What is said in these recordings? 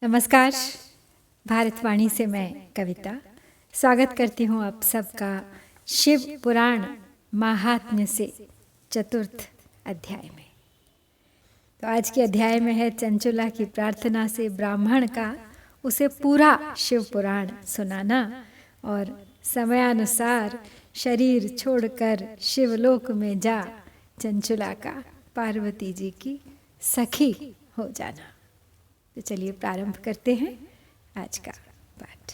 नमस्कार। भारतवाणी से मैं कविता स्वागत करती हूँ आप सबका शिव पुराण महात्म्य से चतुर्थ अध्याय में। तो आज के अध्याय में है चंचुला की प्रार्थना से ब्राह्मण का उसे पूरा शिव पुराण सुनाना और समयानुसार शरीर छोड़कर शिवलोक में जा चंचुला का पार्वती जी की सखी हो जाना। तो चलिए प्रारंभ करते हैं आज का पाठ।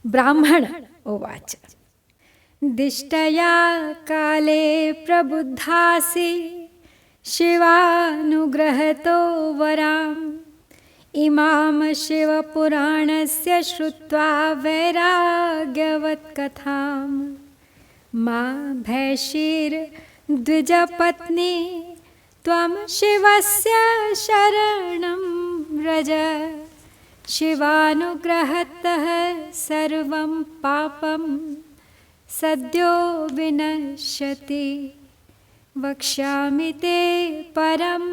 ब्राह्मण उवाच दिष्टया काले प्रबुद्धासि शिवानुग्रहतो वराम् इमां शिवपुराणस्य श्रुत्वा वैराग्यवत्कथां मा भैषीर्द्विजपत्नी त्वं शिवस्य शरणं व्रज शिवानुग्रहतः सर्वं पापं सद्यो विनश्यति वक्ष्यामि ते परं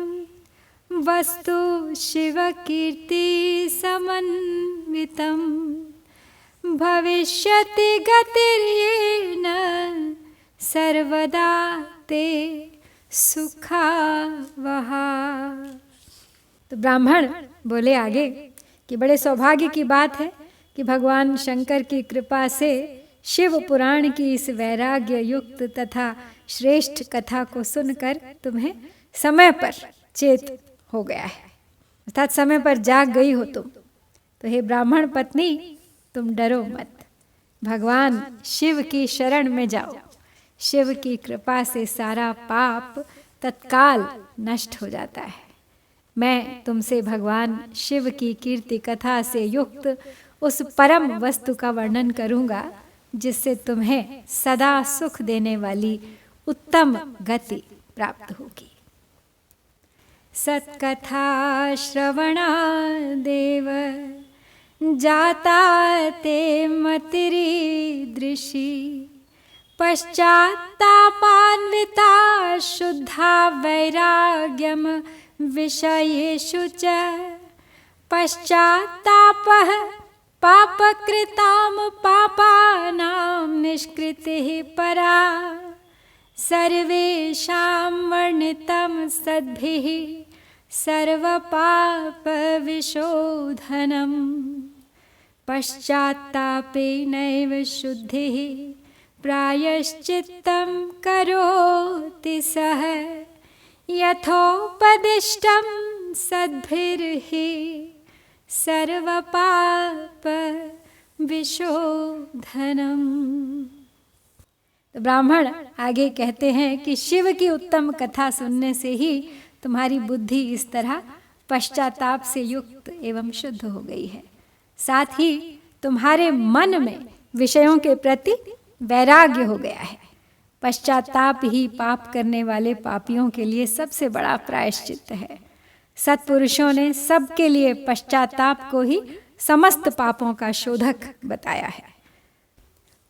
वस्तु शिवकीर्तिसमन्वितं भविष्यति गतिर्येन सर्वदा ते सुखावहा। तो ब्राह्मण बोले आगे कि बड़े सौभाग्य की बात है कि भगवान शंकर की कृपा से शिव पुराण की इस वैराग्य युक्त तथा श्रेष्ठ कथा को सुनकर तुम्हें समय पर चेत हो गया है, अर्थात समय पर जाग गई हो तुम। तो हे ब्राह्मण पत्नी, तुम डरो मत, भगवान शिव की शरण में जाओ। शिव की कृपा से सारा पाप तत्काल नष्ट हो जाता है। मैं तुमसे भगवान शिव की कीर्ति कथा से युक्त उस परम वस्तु का वर्णन करूंगा जिससे तुम्हें सदा सुख देने वाली उत्तम गति प्राप्त होगी। सत्कथा श्रवणादेव जाता ते मतिरीदृशी पश्चात्तापान्विता शुद्धा वैराग्यम विषयेषु च पश्चात्तापः पापकृतां पापानां निष्कृतिः परा सर्वेषां वर्णितं सद्भिः सर्वपापविशोधनम् पश्चात्तापेनैव शुद्धिः प्रायश्चित्तं करोति सः यथोपदिष्टं सद्भिर्हि सर्वपाप विशोधनम्। तो ब्राह्मण आगे कहते हैं कि शिव की उत्तम कथा सुनने से ही तुम्हारी बुद्धि इस तरह पश्चाताप से युक्त एवं शुद्ध हो गई है। साथ ही तुम्हारे मन में विषयों के प्रति वैराग्य हो गया है। पश्चाताप ही पाप करने वाले पापियों के लिए सबसे बड़ा प्रायश्चित है। सत्पुरुषों ने सबके लिए पश्चाताप को ही समस्त पापों का शोधक बताया है।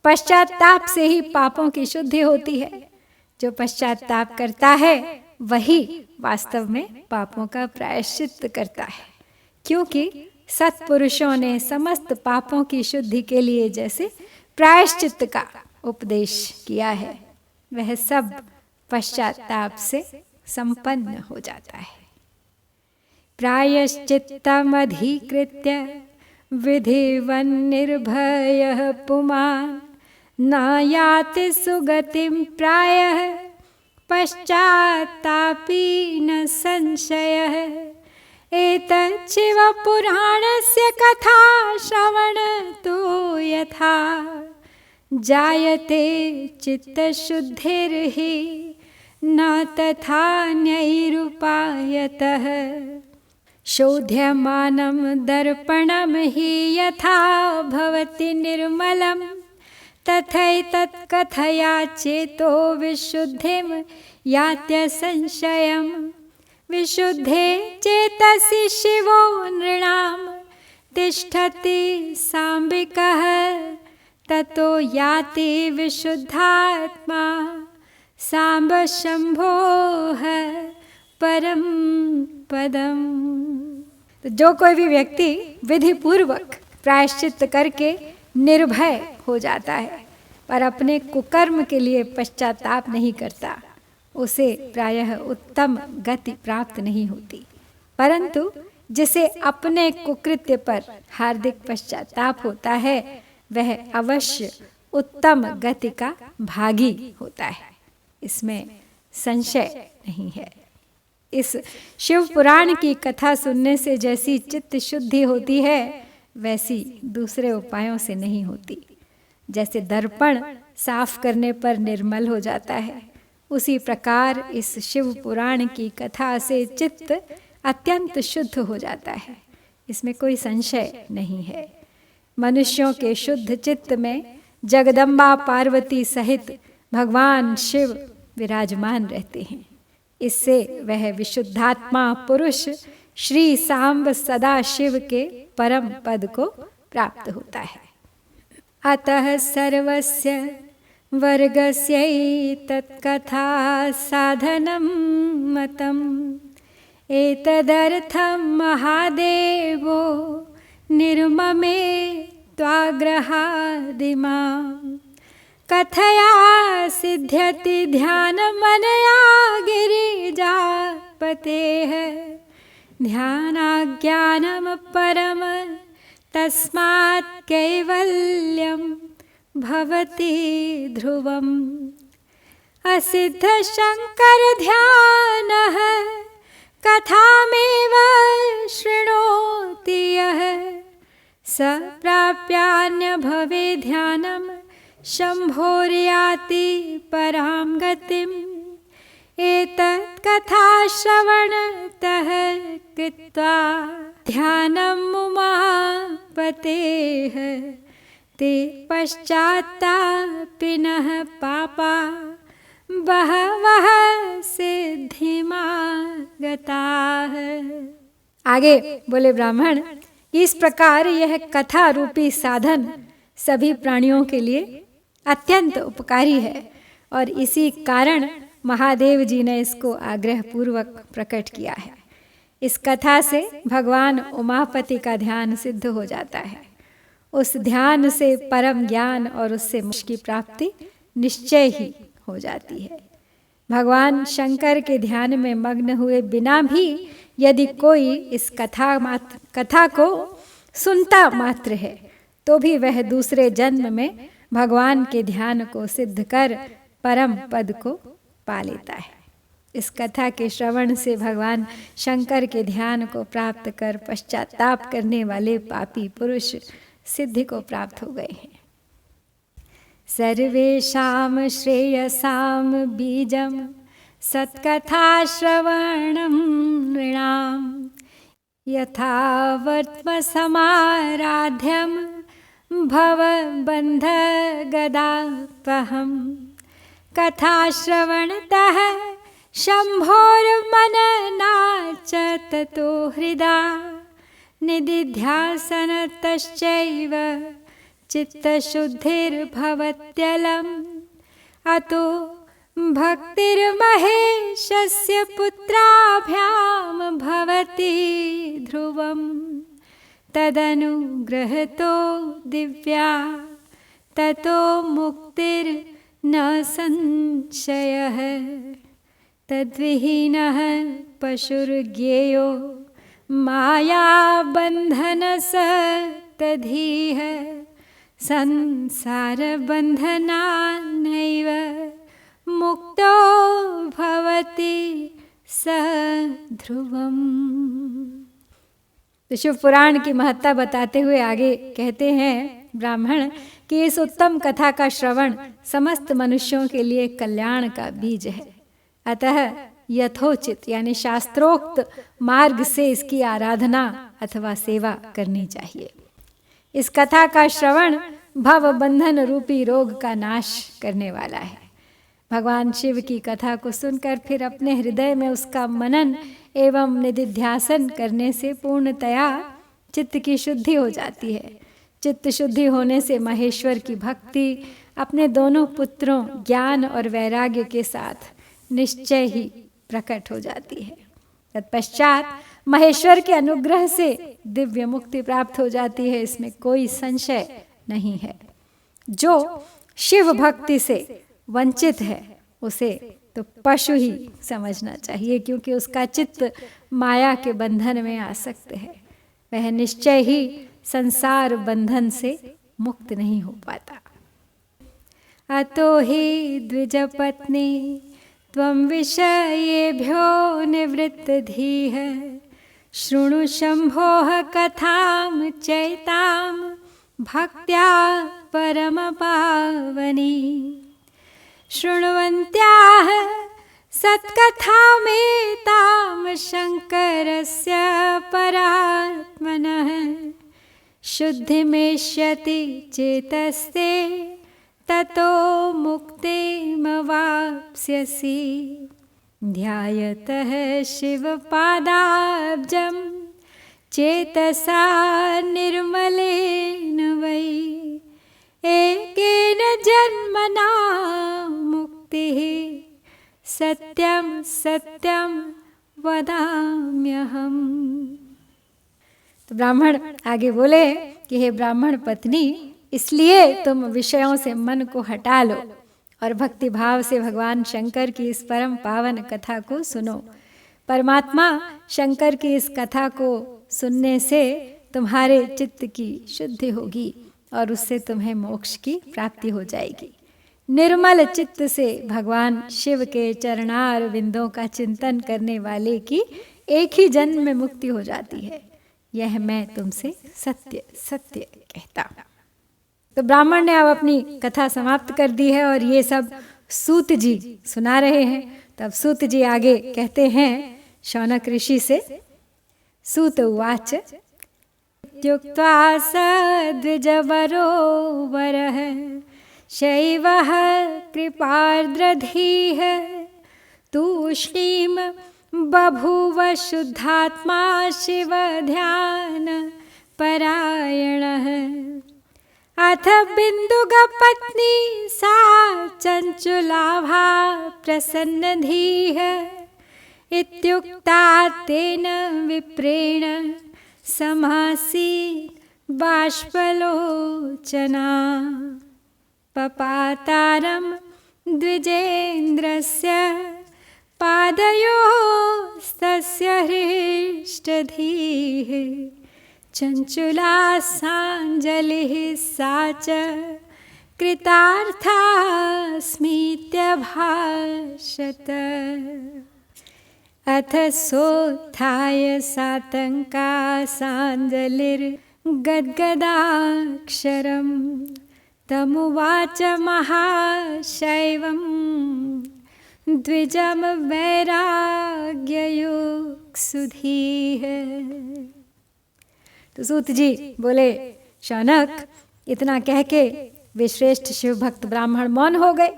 पश्चाताप से ही पापों की शुद्धि होती है। जो पश्चाताप करता है वही वास्तव में पापों का प्रायश्चित करता है, क्योंकि सत्पुरुषों ने समस्त पापों की शुद्धि के लिए जैसे प्रायश्चित का उपदेश किया है, वह सब पश्चाताप से संपन्न हो जाता है। प्रायश्चित्तमधिकृत्य विधिवन्निर्भयः पुमान् न याति सुगतिं प्रायः पश्चात्तापी न संशयः एतत् शिवपुराणस्य कथा श्रवणतो यथा जायते चित्तशुद्धिर्हि न तथान्यैरुपायतः शोध्यमानं दर्पणं हि यथा भवति निर्मलं तथैतत् कथया चेतो विशुद्धिं यात्यसंशयम् विशुद्धे चेतसि शिवो नृणां तिष्ठति साम्बिकः ततो याति विशुद्धात्मा सांब शंभोः परम पदम। तो जो कोई भी व्यक्ति विधि पूर्वक प्रायश्चित करके निर्भय हो जाता है पर अपने कुकर्म के लिए पश्चाताप नहीं करता, उसे प्रायः उत्तम गति प्राप्त नहीं होती। परंतु जिसे अपने कुकृत्य पर हार्दिक पश्चाताप होता है वह अवश्य उत्तम गति का भागी होता है, इसमें संशय नहीं है। इस शिव पुराण की कथा सुनने से जैसी चित्त शुद्धि होती है वैसी दूसरे उपायों से नहीं होती। जैसे दर्पण साफ करने पर निर्मल हो जाता है, उसी प्रकार इस शिव पुराण की कथा से चित्त अत्यंत शुद्ध हो जाता है, इसमें कोई संशय नहीं है। मनुष्यों के शुद्ध चित्त में जगदम्बा पार्वती सहित भगवान शिव विराजमान रहते हैं। इससे वह विशुद्धात्मा पुरुष श्री सांब सदा शिव के परम पद को प्राप्त होता है। अतः सर्वस्य वर्गस्यैतत्कथा साधनं मतम् एतदर्थं महादेवो निर्ममे त्वाग्रहादिमाम् कथया सिद्ध्यति ध्यानमनया गिरिजापतेः ध्यानाज्ञानं परम तस्मात् कैवल्यं भवति ध्रुवम् असिद्ध शंकर ध्यानः कथामेव शृणोति यः स प्राप्यान्य भवे ध्यानं शंभोर्याति परां गतिम् एतत् कथा श्रवणतः कृत्वा ध्यानम् उमापतेः ते पश्चात्तापिनः पापा बहवः सिद्धिमागताः। आगे बोले ब्राह्मण, इस प्रकार यह कथा रूपी साधन सभी प्राणियों के लिए अत्यंत उपकारी है और इसी कारण महादेव जी ने इसको आग्रह पूर्वक प्रकट किया है। इस कथा से भगवान उमापति का ध्यान सिद्ध हो जाता है। उस ध्यान से परम ज्ञान और उससे मोक्ष की प्राप्ति निश्चय ही हो जाती है। भगवान शंकर के ध्यान में मग्न हुए बिना भी यदि कोई इस कथा को सुनता मात्र है तो भी वह दूसरे जन्म में भगवान के ध्यान को सिद्ध कर परम पद को पा लेता है। इस कथा के श्रवण से भगवान शंकर के ध्यान को प्राप्त कर पश्चाताप करने वाले पापी पुरुष सिद्धि को प्राप्त हो गए हैं। सर्वेषां श्रेयसां बीजं सत्कथा श्रवणं नृणां यथा वर्त्मसमाराध्यं भवबन्धगदापहं कथाश्रवणतः शम्भोर्मननाच ततो हृदा निदिध्यासनतश्चैव चित्तशुद्धिर्भवत्यलम् अतो भक्तिर्महेशस्य पुत्राभ्यां भवति ध्रुवम् तदनुग्रहतो दिव्या ततो मुक्तिर्न संशयः तद्विहीनः पशुर्ज्ञेयो मायाबन्धनस तधीह संसारबन्धनान्नैव मुक्तो भवति स ध्रुवम्। तो शिव पुराण की महत्ता बताते हुए आगे कहते हैं ब्राह्मण कि इस उत्तम कथा का श्रवण समस्त मनुष्यों के लिए कल्याण का बीज है। अतः यथोचित यानी शास्त्रोक्त मार्ग से इसकी आराधना अथवा सेवा करनी चाहिए। इस कथा का श्रवण भव बंधन रूपी रोग का नाश करने वाला है। भगवान शिव की कथा को सुनकर फिर अपने हृदय में उसका मनन एवं निधिध्यासन करने से पूर्णतया चित्त की शुद्धि हो जाती है। चित्त शुद्धि होने से महेश्वर की भक्ति अपने दोनों पुत्रों ज्ञान और वैराग्य के साथ निश्चय ही प्रकट हो जाती है। तत्पश्चात महेश्वर के अनुग्रह से दिव्य मुक्ति प्राप्त हो जाती है, इसमें कोई संशय नहीं है। जो शिव भक्ति से वंचित है उसे तो पशु ही समझना चाहिए, क्योंकि उसका चित्त माया के बंधन में आसक्त है। वह निश्चय ही संसार बंधन से मुक्त नहीं हो पाता। अतो हि द्विजपत्नी त्वं विषयेभ्यो निवृत्तधीः शृणु शम्भोः कथां चैतां भक्त्या परमपावनी। शृण्वन्त्याः सत्कथामेतां शङ्करस्य परात्मनः शुद्धिमेष्यति चेतस्ते ततो मुक्तिमवाप्स्यसि। ध्यायतः शिवपादाब्जं चेतसा निर्मलेन वै एकेन जन्मना मुक्तिः सत्यं सत्यं वदाम्यहम्। तो ब्राह्मण आगे बोले कि हे ब्राह्मण पत्नी, इसलिए तुम विषयों से मन को हटा लो और भक्ति भाव से भगवान शंकर की इस परम पावन कथा को सुनो। परमात्मा शंकर की इस कथा को सुनने से तुम्हारे चित्त की शुद्धि होगी और उससे तुम्हें मोक्ष की प्राप्ति हो जाएगी। निर्मल चित्त से भगवान शिव के चरणार बिंदों का चिंतन करने वाले की एक ही जन्म में मुक्ति हो जाती है। यह मैं तुमसे सत्य सत्य कहता हूं। तो ब्राह्मण ने अब अपनी कथा समाप्त कर दी है और ये सब सूत जी सुना रहे हैं। तब सूत जी आगे कहते हैं शौनक ऋषि से, सूत उवाच इत्युक्त्वा स द्विजवरो वरः शैवः कृपार्द्रधीः तूष्णीं बभूव शुद्धात्मा शिव ध्यान परायणः। अथ बिन्दुगपत्नी सा चञ्चुलाभा प्रसन्नधीः इत्युक्ता तेन विप्रेण समासीत् बाष्पलोचना। पपातारं द्विजेन्द्रस्य पादयोस्तस्य हृष्टधीः चञ्चुला साञ्जलिः सा च कृतार्थास्मीत्यभाषत। अथ सोत्थाय सातङ्का साञ्जलिर्गद्गदाक्षरं तमुवाच महाशैवं द्विजं वैराग्ययुक्सुधीः। तो सूत जी बोले, शौनक, इतना कह के वे श्रेष्ठ शिव भक्त ब्राह्मण मौन हो गए।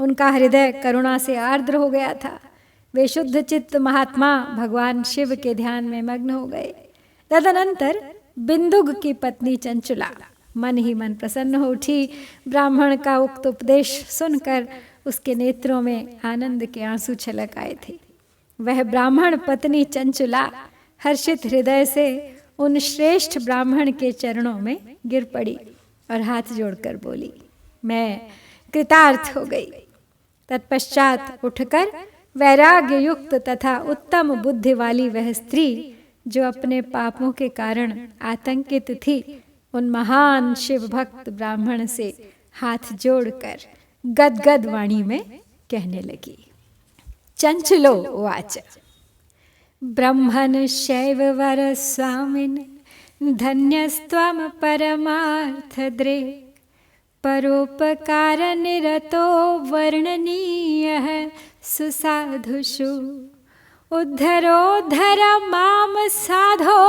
उनका हृदय करुणा से आर्द्र हो गया था। वे शुद्ध चित्त महात्मा भगवान शिव के ध्यान में मग्न हो गए। तदनंतर बिंदुग की पत्नी चंचुला मन ही मन प्रसन्न हो उठी। ब्राह्मण का उक्त उपदेश सुनकर उसके नेत्रों में आनंद के आंसू छलक आए थे। वह ब्राह्मण पत्नी चंचुला हर्षित हृदय से उन श्रेष्ठ ब्राह्मण के चरणों में गिर पड़ी और हाथ जोड़कर बोली, मैं कृतार्थ हो गई। तत्पश्चात उठकर वैराग्य युक्त तथा उत्तम बुद्धि वाली वह स्त्री जो अपने पापों के कारण आतंकित थी, उन महान शिव भक्त ब्राह्मण से हाथ जोड़कर गदगद वाणी में कहने लगी। चंचलो उवाच ब्रह्मन् शैववर स्वामिन् धन्यस्त्वं परमार्थदृक् परोपकारनिरतो वर्णनीयः सुसाधुषु उद्धरोद्धर मां साधो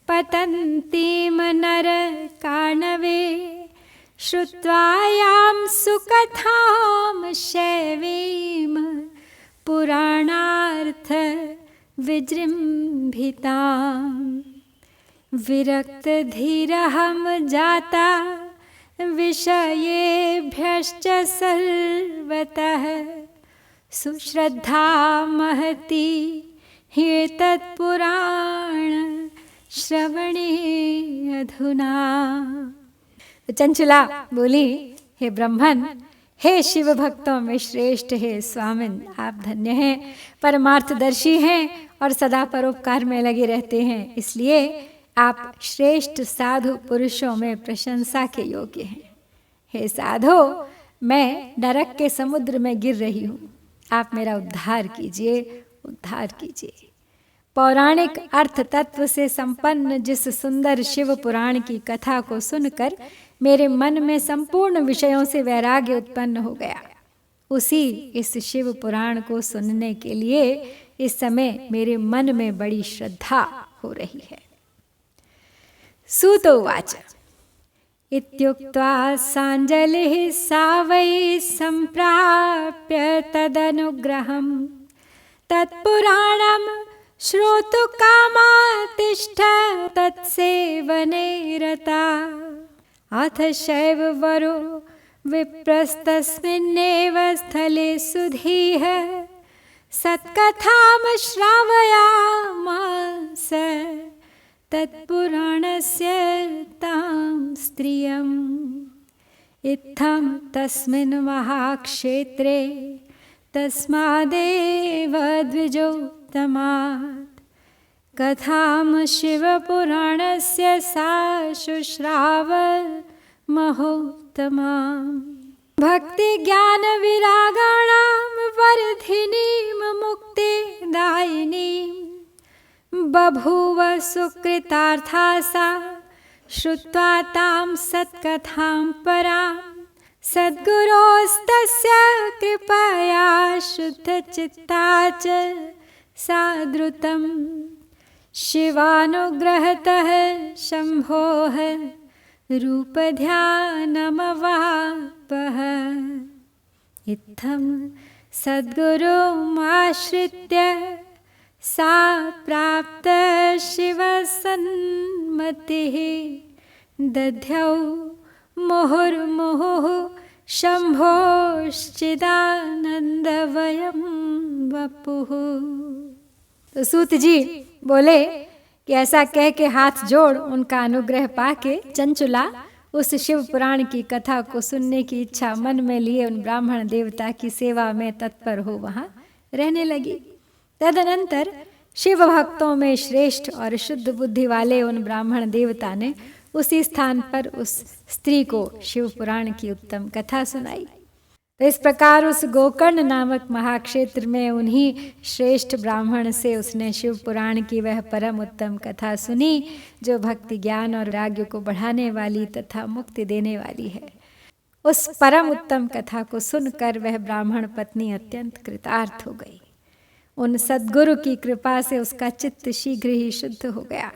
पतन्तीं नरकाणवे श्रुत्वा यां सुकथां शैवीं पुराणार्थ विजृम्भिताम् विरक्तधीरहं जाता विषयेभ्यश्च सर्वतः सुश्रद्धा महती हि तत्पुराण श्रवणे अधुना। तो चंचला बोली, हे ब्रह्मन, हे शिव भक्तों में श्रेष्ठ हे स्वामिन, आप धन्य हैं, परमार्थदर्शी हैं और सदा परोपकार में लगे रहते हैं, इसलिए आप श्रेष्ठ साधु पुरुषों में प्रशंसा के योग्य हैं। हे साधो, मैं नरक के समुद्र में गिर रही हूँ, आप मेरा उद्धार कीजिए, उद्धार कीजिए। पौराणिक अर्थ तत्व से संपन्न जिस सुंदर शिव पुराण की कथा को सुनकर मेरे मन में संपूर्ण विषयों से वैराग्य उत्पन्न हो गया, उसी इस शिव पुराण को सुनने के लिए इस समय मेरे मन में बड़ी श्रद्धा हो रही है। सूत उवाच, इत्युक्त्वा साञ्जलिः सा वै सम्प्राप्य तदनुग्रहं तत्पुराणं श्रोतुकामा तिष्ठ तत्सेवने रता। अथ शैववरो विप्रस्तस्मिन्नेव स्थले सुधीः सत्कथां श्रावयामास तत्पुराणस्य तां स्त्रियम्। इत्थं तस्मिन् महाक्षेत्रे तस्मादेव द्विजोत्तमात् कथां शिवपुराणस्य सा शुश्राव महोत्तमाम्। भक्तिज्ञानविरागाणां वर्धिनीं मुक्तिदायिनीं बभूव सुकृतार्था सा श्रुत्वा तां सत्कथां परां सद्गुरोस्तस्य कृपया शुद्धचित्ता च साद्रुतं शिवानुग्रहतः शम्भोः रूपध्यानमवापः। इत्थं सद्गुरुमाश्रित्य सा प्राप्त शिवसन्मतिः दध्यौ मुहुर्मुहुः शम्भोश्चिदानन्दवयं वपुः। तो सूत जी बोले कि ऐसा कह के हाथ जोड़ उनका अनुग्रह पाके चंचुला उस शिव पुराण की कथा को सुनने की इच्छा मन में लिए उन ब्राह्मण देवता की सेवा में तत्पर हो वहाँ रहने लगी। तदनंतर शिव भक्तों में श्रेष्ठ और शुद्ध बुद्धि वाले उन ब्राह्मण देवता ने उसी स्थान पर उस स्त्री को शिव पुराण की उत्तम कथा सुनाई। तो इस प्रकार उस गोकर्ण नामक महाक्षेत्र में उन्हीं श्रेष्ठ ब्राह्मण से उसने शिव पुराण की वह परम उत्तम कथा सुनी, जो भक्ति ज्ञान और वैराग्य को बढ़ाने वाली तथा मुक्ति देने वाली है। उस परम उत्तम कथा को सुनकर वह ब्राह्मण पत्नी अत्यंत कृतार्थ हो गई। उन सद्गुरु की कृपा से उसका चित्त शीघ्र ही शुद्ध हो गया।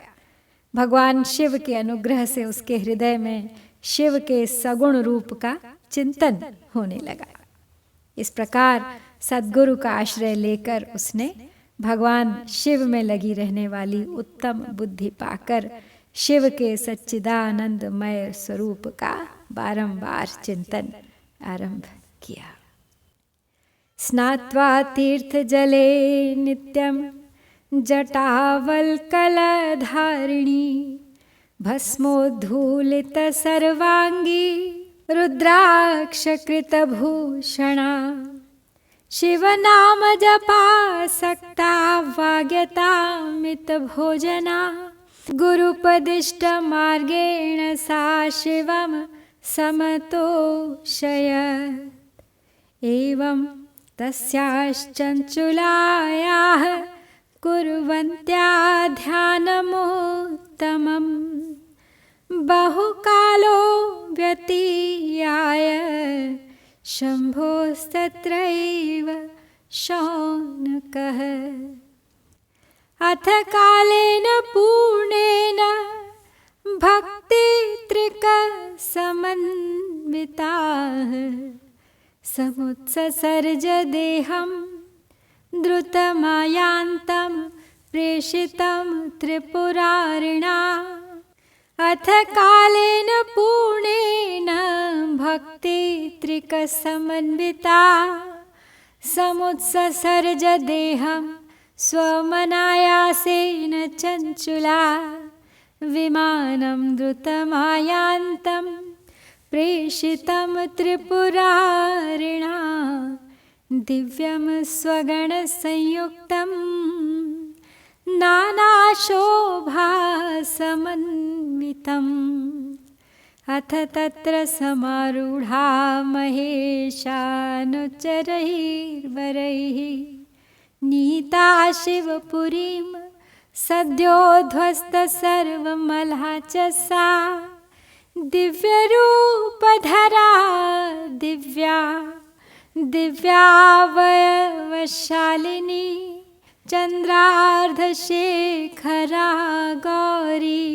भगवान शिव के अनुग्रह से उसके हृदय में शिव के सगुण रूप का चिंतन होने लगा। इस प्रकार सद्गुरु का आश्रय लेकर उसने भगवान शिव में लगी रहने वाली उत्तम बुद्धि पाकर शिव के सच्चिदानंदमय स्वरूप का बारंबार चिंतन आरंभ किया। स्नात्वा तीर्थजले नित्यं जटावल्कलधारिणी भस्मोद्धूलित सर्वांगी रुद्राक्षकृतभूषणा शिवनाम जपासक्ता वाग्यतामित भोजना गुरुपदिष्ट मार्गेण सा शिवं समतोषयत्। एवं तस्याश्चञ्चुलायाः कुर्वन्त्या ध्यानमुत्तमं बहुकालो व्यतीयाय शम्भोस्तत्रैव शौनकः। अथ कालेन पूर्णेन भक्तित्रिकसमन्विताः समुत्ससर्ज देहं द्रुतमायान्तं प्रेषितं त्रिपुरारिणा। अथ कालेन पूर्णेन भक्तित्रिकसमन्विता समुत्ससर्ज देहं स्वमनायासेन चञ्चुला विमानं द्रुतमायान्तं प्रेषितं त्रिपुरारिणा दिव्यं स्वगणसंयुक्तं नानाशोभासमन्वितम् अथ तत्र समारूढा महेशानुचरैर्वरैः नीता शिवपुरीं सद्योध्वस्तसर्वमला च सा दिव्यरूपधरा दिव्यावयवशालिनी चन्द्रार्धशेखरा गौरी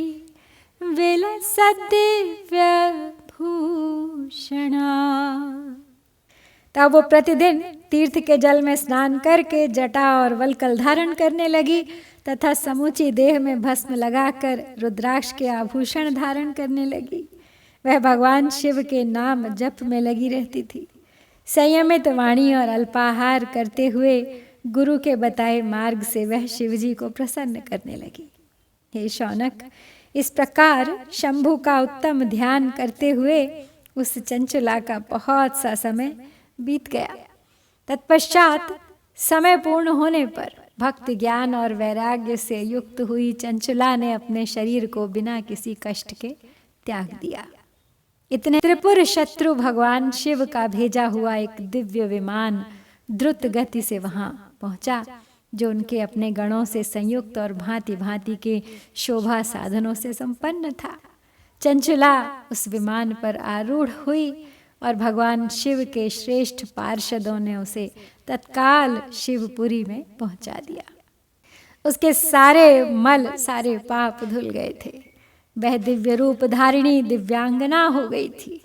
विलसद्दिव्यभूषणा। तब वो प्रतिदिन तीर्थ के जल में स्नान करके जटा और वल्कल धारण करने लगी तथा समूची देह में भस्म लगाकर रुद्राक्ष के आभूषण धारण करने लगी। वह भगवान शिव के नाम जप में लगी रहती थी। संयमित वाणी और अल्पाहार करते हुए गुरु के बताए मार्ग से वह शिवजी को प्रसन्न करने लगी। हे शौनक, इस प्रकार शंभु का उत्तम ध्यान करते हुए उस चंचला का बहुत सा समय बीत गया। तत्पश्चात समय पूर्ण होने पर भक्ति ज्ञान और वैराग्य से युक्त हुई चंचला ने अपने शरीर को बिना किसी कष्ट के त्याग दिया। इतने त्रिपुर शत्रु भगवान शिव का भेजा हुआ एक दिव्य विमान द्रुत गति से वहां पहुंचा, जो उनके अपने गणों से संयुक्त और भांति भांति के शोभा साधनों से संपन्न था। चंचला उस विमान पर आरूढ़ हुई और भगवान शिव के श्रेष्ठ पार्षदों ने उसे तत्काल शिवपुरी में पहुंचा दिया। उसके सारे मल सारे पाप धुल गए थे। वह दिव्य रूप धारिणी दिव्यांगना हो गई थी।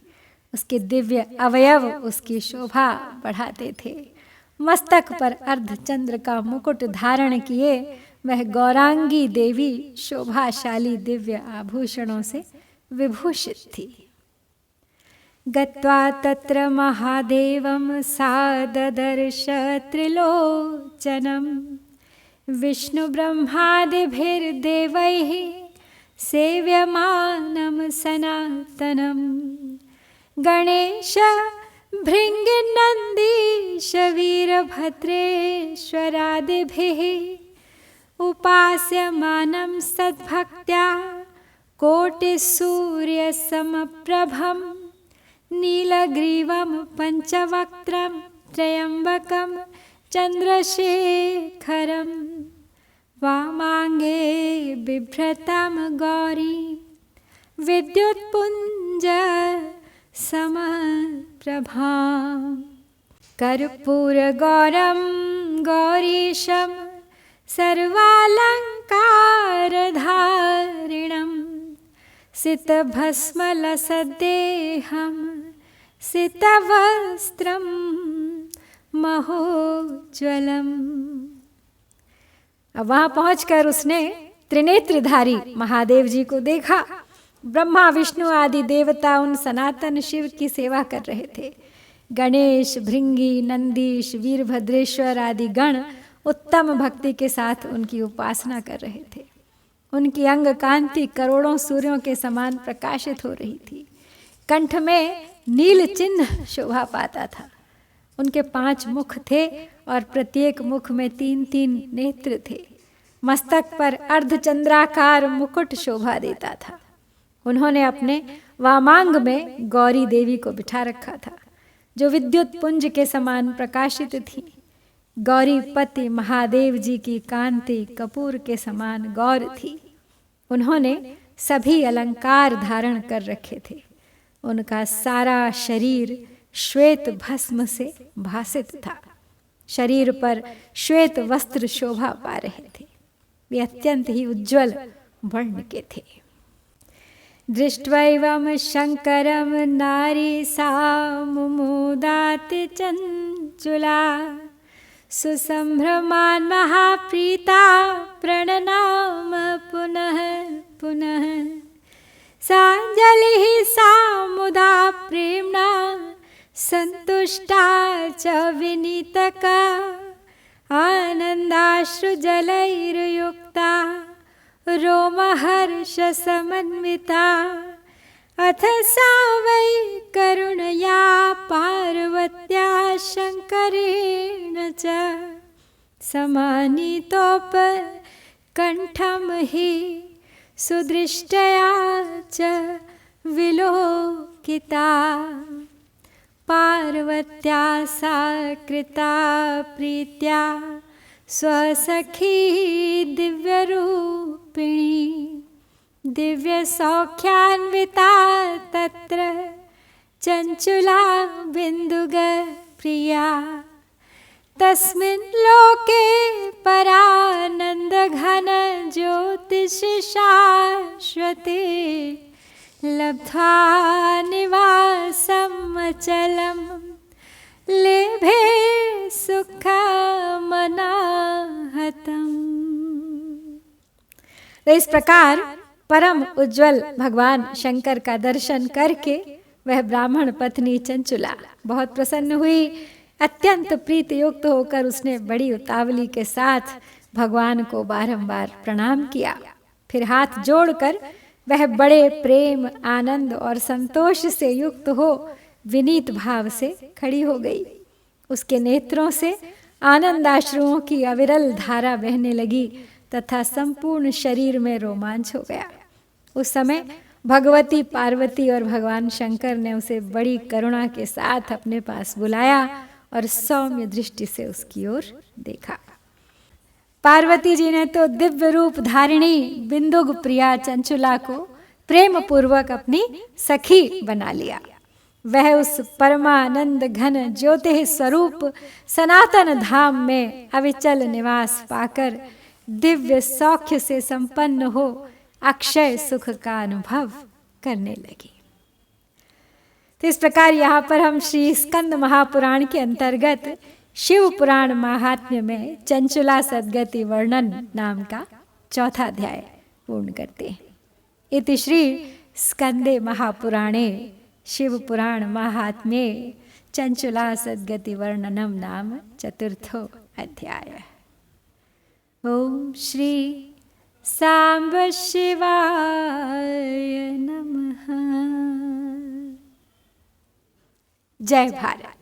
उसके दिव्य अवयव उसकी शोभा बढ़ाते थे। मस्तक पर अर्धचंद्र का मुकुट धारण किए वह गौरांगी देवी शोभाशाली दिव्य आभूषणों से विभूषित थी। गत्वा तत्र महादेवं सा ददर्श त्रिलोचनं विष्णु ब्रह्मादिभिर्देवैः सेव्यमानं सनातनं गणेश भृङ्गिनन्दीश वीरभद्रेश्वरादिभिः उपास्यमानं सद्भक्त्या कोटिसूर्यसमप्रभं नीलग्रीवं पञ्चवक्त्रं त्र्यम्बकं चन्द्रशेखरं वामाङ्गे बिभ्रतं गौरी विद्युत्पुञ्ज समप्रभां कर्पूरगौरं गौरीशं सर्वालङ्कारधारिणं सितभस्मलसद्देहं सितवस्त्रं महोज्ज्वलम्। अब वहां पहुंचकर उसने त्रिनेत्रधारी महादेव जी को देखा। ब्रह्मा विष्णु आदि देवता उन सनातन शिव की सेवा कर रहे थे। गणेश भृंगी नंदीश वीरभद्रेश्वर आदि गण उत्तम भक्ति के साथ उनकी उपासना कर रहे थे। उनकी अंग कांति करोड़ों सूर्यों के समान प्रकाशित हो रही थी। कंठ में नील चिन्ह शोभा पाता था। उनके 5 मुख थे और प्रत्येक मुख में 3-3 नेत्र थे। मस्तक पर अर्धचंद्राकार मुकुट शोभा देता था। उन्होंने अपने वामांग में गौरी देवी को बिठा रखा था, जो विद्युत पुंज के समान प्रकाशित थी। गौरी पति महादेव जी की कांति कपूर के समान गौर थी। उन्होंने सभी अलंकार धारण कर रखे थे। उनका सारा शरीर श्वेत भस्म से भासित था। शरीर पर श्वेत वस्त्र शोभा पा रहे थे। वे अत्यंत ही उज्ज्वल वर्ण के थे। दृष्ट्वैवं शंकरं नारी सा मुमुदाति चंचुला सुसंभ्रमान् महाप्रीता प्रणनाम पुनः पुनः साञ्जलिः सा मुदा प्रेम्णा सन्तुष्टा च विनीतका आनन्दा बाष्पजलैर्युक्ता रोमहर्षसमन्विता अथ सा वै करुणया पार्वत्या शङ्करेण च समानीतोपकण्ठं हि सुदृष्ट्या च विलोकिता पार्वत्या सा कृता प्रीत्या स्वसखी दिव्यरूपिणी दिव्यसौख्यान्विता तत्र चञ्चुला बिन्दुगप्रिया तस्मिन् लोके परानन्दघनज्योतिषशाश्वते लब्ध्वा निवासम् अचलं लेभे सुखमनाहतम्। तो इस प्रकार परम उज्जवल भगवान शंकर का दर्शन करके वह ब्राह्मण पत्नी चंचुला बहुत प्रसन्न हुई। अत्यंत प्रीत युक्त होकर उसने बड़ी उतावली के साथ भगवान को बारंबार प्रणाम किया। फिर हाथ जोड़कर वह बड़े प्रेम आनंद और संतोष से युक्त हो विनीत भाव से खड़ी हो गई। उसके नेत्रों से आनंदाश्रुओं की अविरल धारा बहने लगी तथा संपूर्ण शरीर में रोमांच हो गया। उस समय भगवती पार्वती और भगवान शंकर ने उसे बड़ी करुणा के साथ अपने पास बुलाया और सौम्य दृष्टि से उसकी ओर देखा। पार्वती जी ने तो दिव्य रूप धारिणी बिंदुग प्रिया चंचुला को प्रेम पूर्वक अपनी सखी बना लिया। वह उस परमानंद घन ज्योति स्वरूप सनातन धाम में अविचल निवास पाकर दिव्य सौख्य से संपन्न हो अक्षय सुख का अनुभव करने लगी। तो इस प्रकार यहाँ पर हम श्री स्कंद महापुराण के अंतर्गत शिव पुराण महात्म्य में चंचुला सद्गति वर्णन नाम का चौथा अध्याय पूर्ण करते हैं। इति श्री स्कंदे महापुराणे शिव पुराण महात्म्ये चंचुला सद्गति वर्णनम नाम चतुर्थो अध्याय। ओम श्री सांब शिवाय नमः। जय भारत।